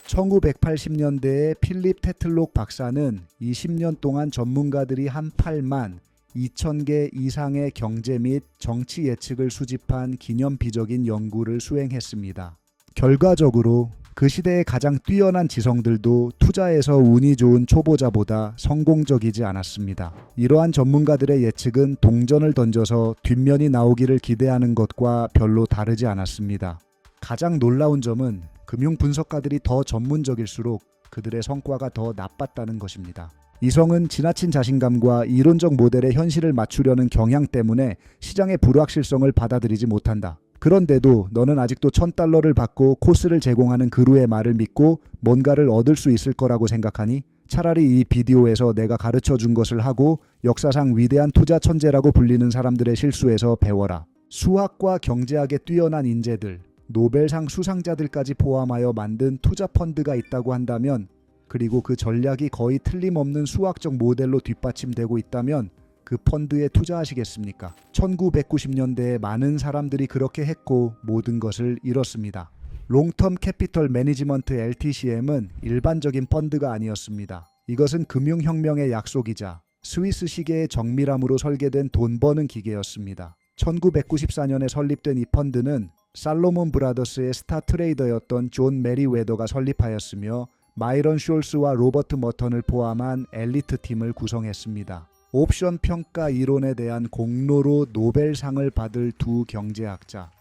1980년대에 필립 테틀록 박사는 20년 동안 전문가들이 한 8만 2천 개 이상의 경제 및 정치 예측을 수집한 기념비적인 연구를 수행했습니다. 결과적으로 그 시대의 가장 뛰어난 지성들도 투자에서 운이 좋은 초보자보다 성공적이지 않았습니다. 이러한 전문가들의 예측은 동전을 던져서 뒷면이 나오기를 기대하는 것과 별로 다르지 않았습니다. 가장 놀라운 점은 금융 분석가들이 더 전문적일수록 그들의 성과가 더 나빴다는 것입니다. 이성은 지나친 자신감과 이론적 모델의 현실을 맞추려는 경향 때문에 시장의 불확실성을 받아들이지 못한다. 그런데도 너는 아직도 $1000를 받고 코스를 제공하는 그루의 말을 믿고 뭔가를 얻을 수 있을 거라고 생각하니? 차라리 이 비디오에서 내가 가르쳐 준 것을 하고 역사상 위대한 투자 천재라고 불리는 사람들의 실수에서 배워라. 수학과 경제학에 뛰어난 인재들, 노벨상 수상자들까지 포함하여 만든 투자 펀드가 있다고 한다면, 그리고 그 전략이 거의 틀림없는 수학적 모델로 뒷받침되고 있다면 그 펀드에 투자하시겠습니까? 1990년대에 많은 사람들이 그렇게 했고 모든 것을 잃었습니다. 롱텀 캐피털 매니지먼트 LTCM은 일반적인 펀드가 아니었습니다. 이것은 금융혁명의 약속이자 스위스 시계의 정밀함으로 설계된 돈 버는 기계였습니다. 1994년에 설립된 이 펀드는 살로몬 브라더스의 스타 트레이더였던 존 메리웨더가 설립하였으며 마이런 숄스와 로버트 머턴을 포함한 엘리트 팀을 구성했습니다. 옵션 평가 이론에 대한 공로로 노벨상을 받을 두 경제학자.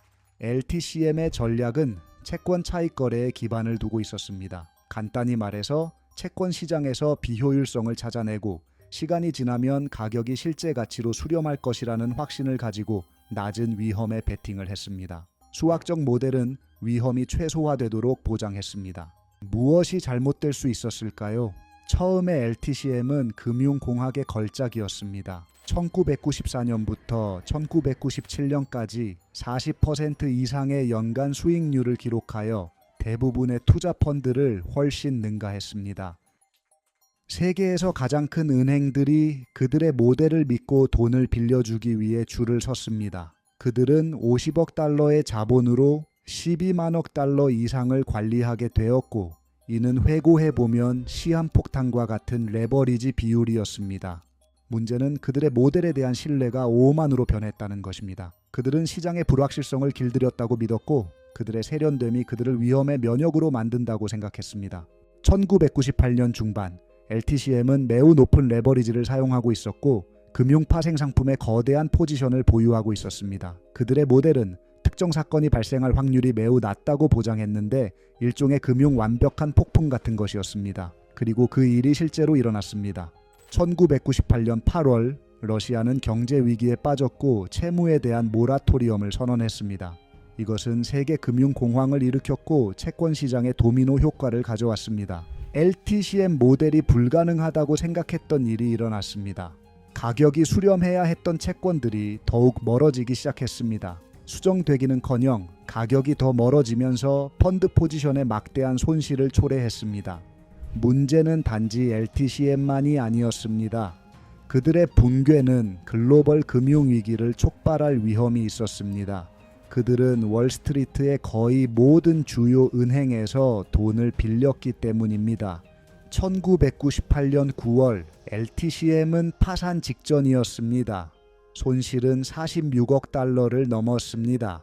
LTCM의 전략은 채권 차익 거래에 기반을 두고 있었습니다. 간단히 말해서 채권 시장에서 비효율성을 찾아내고 시간이 지나면 가격이 실제 가치로 수렴할 것이라는 확신을 가지고 낮은 위험에 베팅을 했습니다. 수학적 모델은 위험이 최소화되도록 보장했습니다. 무엇이 잘못될 수 있었을까요? 처음에 LTCM은 금융공학의 걸작이었습니다. 1994년부터 1997년까지 40% 이상의 연간 수익률을 기록하여 대부분의 투자 펀드를 훨씬 능가했습니다. 세계에서 가장 큰 은행들이 그들의 모델을 믿고 돈을 빌려주기 위해 줄을 섰습니다. 그들은 50억 달러의 자본으로 12만억 달러 이상을 관리하게 되었고, 이는 회고해보면 시한폭탄과 같은 레버리지 비율이었습니다. 문제는 그들의 모델에 대한 신뢰가 오만으로 변했다는 것입니다. 그들은 시장의 불확실성을 길들였다고 믿었고 그들의 세련됨이 그들을 위험의 면역으로 만든다고 생각했습니다. 1998년 중반 LTCM은 매우 높은 레버리지를 사용하고 있었고 금융 파생 상품의 거대한 포지션을 보유하고 있었습니다. 그들의 모델은 특정 사건이 발생할 확률이 매우 낮다고 보장했는데 일종의 금융 완벽한 폭풍 같은 것이었습니다. 그리고 그 일이 실제로 일어났습니다. 1998년 8월 러시아는 경제 위기에 빠졌고 채무에 대한 모라토리엄을 선언했습니다. 이것은 세계 금융 공황을 일으켰고 채권 시장의 도미노 효과를 가져왔습니다. LTCM 모델이 불가능하다고 생각했던 일이 일어났습니다. 가격이 수렴해야 했던 채권들이 더욱 멀어지기 시작했습니다. 수정되기는커녕 가격이 더 멀어지면서 펀드 포지션에 막대한 손실을 초래했습니다. 문제는 단지 LTCM만이 아니었습니다. 그들의 붕괴는 글로벌 금융위기를 촉발할 위험이 있었습니다. 그들은 월스트리트의 거의 모든 주요 은행에서 돈을 빌렸기 때문입니다. 1998년 9월 LTCM은 파산 직전이었습니다. 손실은 46억 달러를 넘었습니다.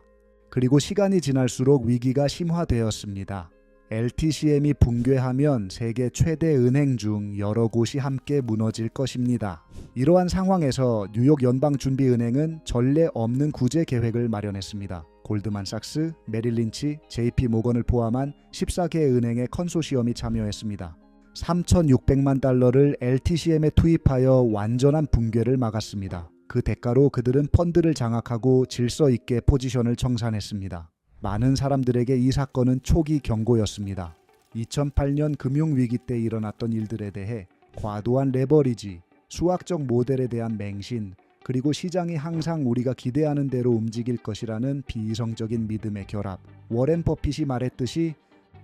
그리고 시간이 지날수록 위기가 심화되었습니다. LTCM이 붕괴하면 세계 최대 은행 중 여러 곳이 함께 무너질 것입니다. 이러한 상황에서 뉴욕 연방준비은행은 전례 없는 구제 계획을 마련했습니다. 골드만삭스, 메릴린치, JP모건을 포함한 14개 은행의 컨소시엄이 참여했습니다. 3,600만 달러를 LTCM에 투입하여 완전한 붕괴를 막았습니다. 그 대가로 그들은 펀드를 장악하고 질서 있게 포지션을 청산했습니다. 많은 사람들에게 이 사건은 초기 경고였습니다. 2008년 금융위기 때 일어났던 일들에 대해 과도한 레버리지, 수학적 모델에 대한 맹신, 그리고 시장이 항상 우리가 기대하는 대로 움직일 것이라는 비이성적인 믿음의 결합. 워렌 버핏이 말했듯이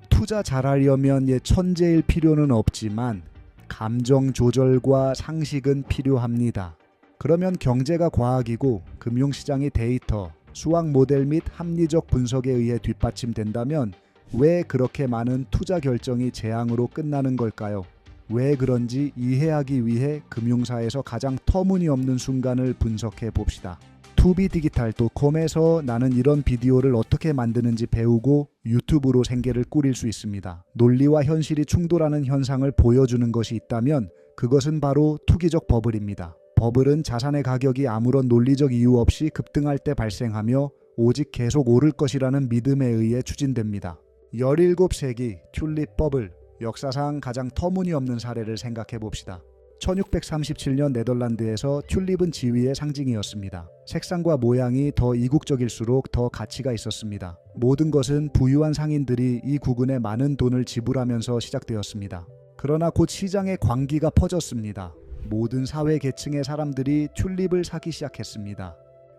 투자 잘하려면 천재일 필요는 없지만 감정 조절과 상식은 필요합니다. 그러면 경제가 과학이고 금융시장이 데이터, 수학 모델 및 합리적 분석에 의해 뒷받침된다면 왜 그렇게 많은 투자 결정이 재앙으로 끝나는 걸까요? 왜 그런지 이해하기 위해 금융사에서 가장 터무니없는 순간을 분석해 봅시다. 투비디지털.com에서 나는 이런 비디오를 어떻게 만드는지 배우고 유튜브로 생계를 꾸릴 수 있습니다. 논리와 현실이 충돌하는 현상을 보여주는 것이 있다면 그것은 바로 투기적 버블입니다. 버블은 자산의 가격이 아무런 논리적 이유 없이 급등할 때 발생하며 오직 계속 오를 것이라는 믿음에 의해 추진됩니다. 17세기 튤립 버블, 역사상 가장 터무니없는 사례를 생각해 봅시다. 1637년 네덜란드에서 튤립은 지위의 상징이었습니다. 색상과 모양이 더 이국적일수록 더 가치가 있었습니다. 모든 것은 부유한 상인들이 이 구근에 많은 돈을 지불하면서 시작되었습니다. 그러나 곧 시장에 광기가 퍼졌습니다. 모든 사회 계층의 사람들이 튤립을 사기 시작했습니다.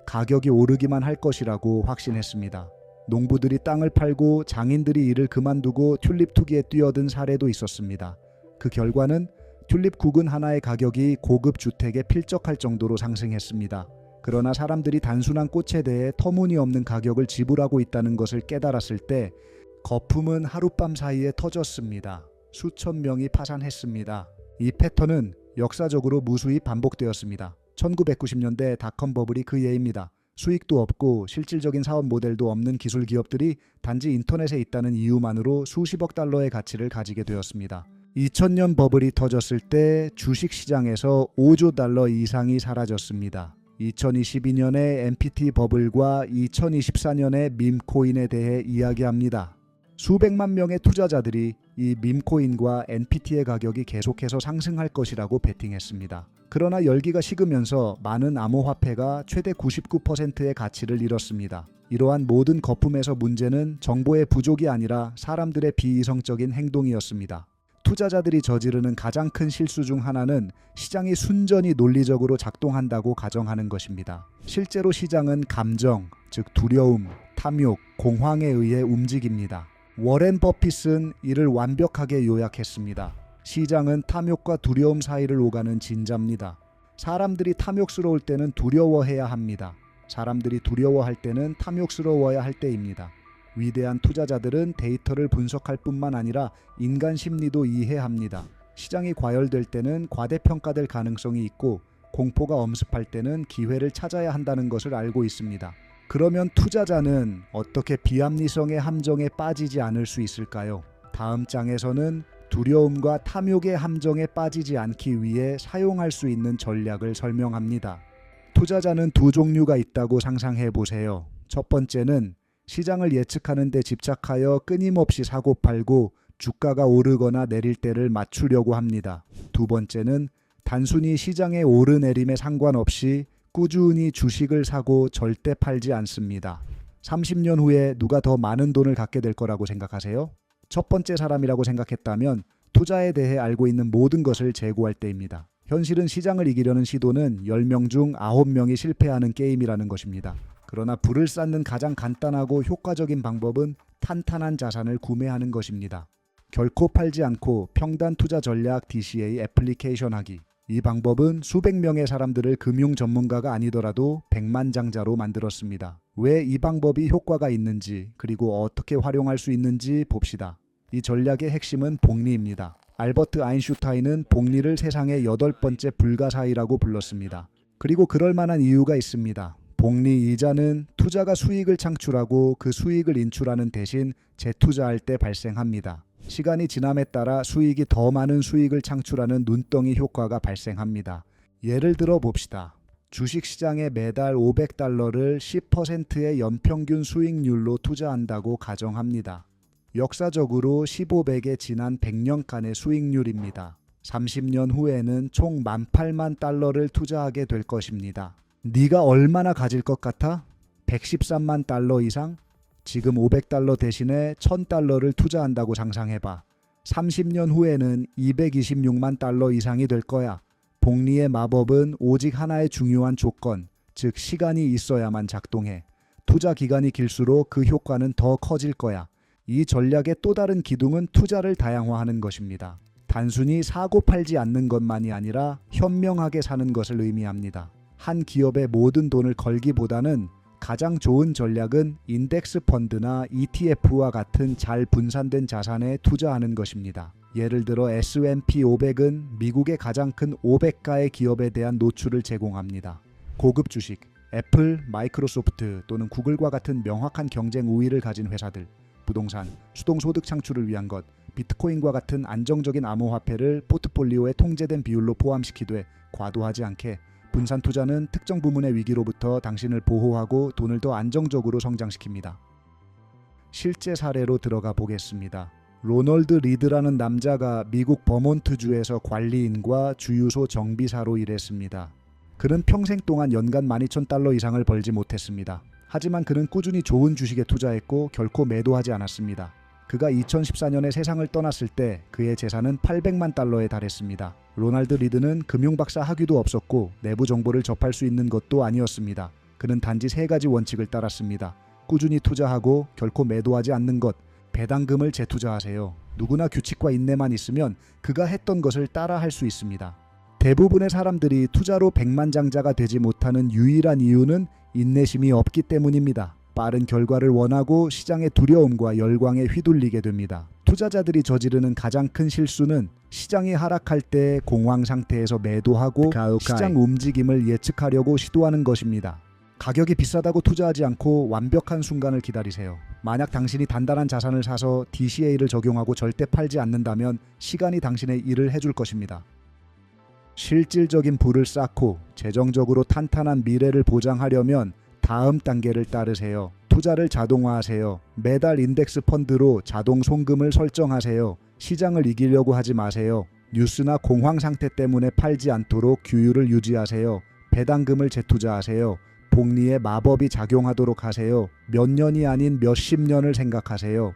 가격이 오르기만 할 것이라고 확신했습니다. 농부들이 땅을 팔고 장인들이 일을 그만두고 튤립 투기에 뛰어든 사례도 있었습니다. 그 결과는 튤립 구근 하나의 가격이 고급 주택에 필적할 정도로 상승했습니다. 그러나 사람들이 단순한 꽃에 대해 터무니없는 가격을 지불하고 있다는 것을 깨달았을 때 거품은 하룻밤 사이에 터졌습니다. 수천 명이 파산했습니다. 이 패턴은 역사적으로 무수히 반복되었습니다. 1990년대 닷컴 버블이 그 예입니다. 수익도 없고 실질적인 사업 모델도 없는 기술 기업들이 단지 인터넷에 있다는 이유만으로 수십억 달러의 가치를 가지게 되었습니다. 2000년 버블이 터졌을 때 주식시장에서 5조 달러 이상이 사라졌습니다. 2022년의 NPT 버블과 2024년의 밈코인에 대해 이야기합니다. 수백만 명의 투자자들이 이 밈코인과 NPT의 가격이 계속해서 상승할 것이라고 베팅했습니다. 그러나 열기가 식으면서 많은 암호화폐가 최대 99%의 가치를 잃었습니다. 이러한 모든 거품에서 문제는 정보의 부족이 아니라 사람들의 비이성적인 행동이었습니다. 투자자들이 저지르는 가장 큰 실수 중 하나는 시장이 순전히 논리적으로 작동한다고 가정하는 것입니다. 실제로 시장은 감정, 즉 두려움, 탐욕, 공황에 의해 움직입니다. 워렌 버핏은 이를 완벽하게 요약했습니다. 시장은 탐욕과 두려움 사이를 오가는 진자입니다. 사람들이 탐욕스러울 때는 두려워해야 합니다. 사람들이 두려워할 때는 탐욕스러워야 할 때입니다. 위대한 투자자들은 데이터를 분석할 뿐만 아니라 인간 심리도 이해합니다. 시장이 과열될 때는 과대평가될 가능성이 있고 공포가 엄습할 때는 기회를 찾아야 한다는 것을 알고 있습니다. 그러면 투자자는 어떻게 비합리성의 함정에 빠지지 않을 수 있을까요? 다음 장에서는 두려움과 탐욕의 함정에 빠지지 않기 위해 사용할 수 있는 전략을 설명합니다. 투자자는 두 종류가 있다고 상상해 보세요. 첫 번째는 시장을 예측하는 데 집착하여 끊임없이 사고 팔고 주가가 오르거나 내릴 때를 맞추려고 합니다. 두 번째는 단순히 시장의 오르내림에 상관없이 꾸준히 주식을 사고 절대 팔지 않습니다. 30년 후에 누가 더 많은 돈을 갖게 될 거라고 생각하세요? 첫 번째 사람이라고 생각했다면 투자에 대해 알고 있는 모든 것을 재고할 때입니다. 현실은 시장을 이기려는 시도는 10명 중 9명이 실패하는 게임이라는 것입니다. 그러나 불을 쌓는 가장 간단하고 효과적인 방법은 탄탄한 자산을 구매하는 것입니다. 결코 팔지 않고 평단 투자 전략 DCA 애플리케이션하기. 이 방법은 수백 명의 사람들을 금융 전문가가 아니더라도 백만장자로 만들었습니다. 왜 이 방법이 효과가 있는지 그리고 어떻게 활용할 수 있는지 봅시다. 이 전략의 핵심은 복리입니다. 알버트 아인슈타인은 복리를 세상의 8번째 불가사의라고 불렀습니다. 그리고 그럴 만한 이유가 있습니다. 복리 이자는 투자가 수익을 창출하고 그 수익을 인출하는 대신 재투자할 때 발생합니다. 시간이 지남에 따라 수익이 더 많은 수익을 창출하는 눈덩이 효과가 발생합니다. 예를 들어 봅시다. 주식시장에 매달 500달러를 10%의 연평균 수익률로 투자한다고 가정합니다. 역사적으로 1500에 지난 100년간의 수익률입니다. 30년 후에는 총 18,000만 달러를 투자하게 될 것입니다. 네가 얼마나 가질 것 같아? 113만 달러 이상? 지금 500달러 대신에 1000달러를 투자한다고 상상해봐. 30년 후에는 226만 달러 이상이 될 거야. 복리의 마법은 오직 하나의 중요한 조건, 즉 시간이 있어야만 작동해. 투자 기간이 길수록 그 효과는 더 커질 거야. 이 전략의 또 다른 기둥은 투자를 다양화하는 것입니다. 단순히 사고 팔지 않는 것만이 아니라 현명하게 사는 것을 의미합니다. 한 기업에 모든 돈을 걸기보다는 가장 좋은 전략은 인덱스 펀드나 ETF와 같은 잘 분산된 자산에 투자하는 것입니다. 예를 들어 S&P 500은 미국의 가장 큰 500가의 기업에 대한 노출을 제공합니다. 고급 주식, 애플, 마이크로소프트 또는 구글과 같은 명확한 경쟁 우위를 가진 회사들, 부동산, 수동소득 창출을 위한 것, 비트코인과 같은 안정적인 암호화폐를 포트폴리오에 통제된 비율로 포함시키되 과도하지 않게 분산 투자는 특정 부문의 위기로부터 당신을 보호하고 돈을 더 안정적으로 성장시킵니다. 실제 사례로 들어가 보겠습니다. 로널드 리드라는 남자가 미국 버몬트주에서 관리인과 주유소 정비사로 일했습니다. 그는 평생 동안 연간 $12,000 이상을 벌지 못했습니다. 하지만 그는 꾸준히 좋은 주식에 투자했고 결코 매도하지 않았습니다. 그가 2014년에 세상을 떠났을 때 그의 재산은 $800만 달했습니다. 로널드 리드는 금융박사 학위도 없었고 내부 정보를 접할 수 있는 것도 아니었습니다. 그는 단지 3가지 원칙을 따랐습니다. 꾸준히 투자하고 결코 매도하지 않는 것, 배당금을 재투자하세요. 누구나 규칙과 인내만 있으면 그가 했던 것을 따라 할 수 있습니다. 대부분의 사람들이 투자로 백만장자가 되지 못하는 유일한 이유는 인내심이 없기 때문입니다. 빠른 결과를 원하고 시장의 두려움과 열광에 휘둘리게 됩니다. 투자자들이 저지르는 가장 큰 실수는 시장이 하락할 때 공황 상태에서 매도하고 시장 움직임을 예측하려고 시도하는 것입니다. 가격이 비싸다고 투자하지 않고 완벽한 순간을 기다리세요. 만약 당신이 단단한 자산을 사서 DCA를 적용하고 절대 팔지 않는다면 시간이 당신의 일을 해줄 것입니다. 실질적인 부를 쌓고 재정적으로 탄탄한 미래를 보장하려면 다음 단계를 따르세요. 투자를 자동화하세요. 매달 인덱스 펀드로 자동 송금을 설정하세요. 시장을 이기려고 하지 마세요. 뉴스나 공황 상태 때문에 팔지 않도록 규율을 유지하세요. 배당금을 재투자하세요. 복리의 마법이 작용하도록 하세요. 몇 년이 아닌 몇십 년을 생각하세요.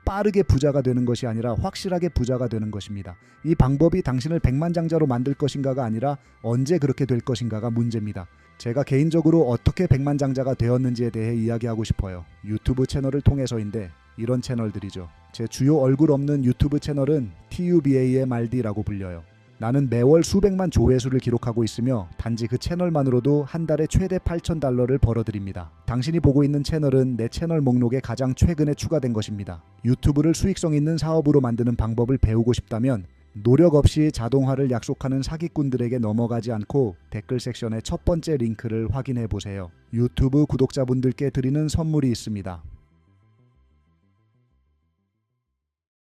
빠르게 부자가 되는 것이 아니라 확실하게 부자가 되는 것입니다. 이 방법이 당신을 백만장자로 만들 것인가가 아니라 언제 그렇게 될 것인가가 문제입니다. 제가 개인적으로 어떻게 백만장자가 되었는지에 대해 이야기하고 싶어요. 유튜브 채널을 통해서인데 이런 채널들이죠. 제 주요 얼굴 없는 유튜브 채널은 TUBAMRD라고 불려요. 나는 매월 수백만 조회수를 기록하고 있으며 단지 그 채널만으로도 한 달에 최대 $8,000를 벌어들입니다. 당신이 보고 있는 채널은 내 채널 목록에 가장 최근에 추가된 것입니다. 유튜브를 수익성 있는 사업으로 만드는 방법을 배우고 싶다면 노력 없이 자동화를 약속하는 사기꾼들에게 넘어가지 않고 댓글 섹션의 첫 번째 링크를 확인해 보세요. 유튜브 구독자분들께 드리는 선물이 있습니다.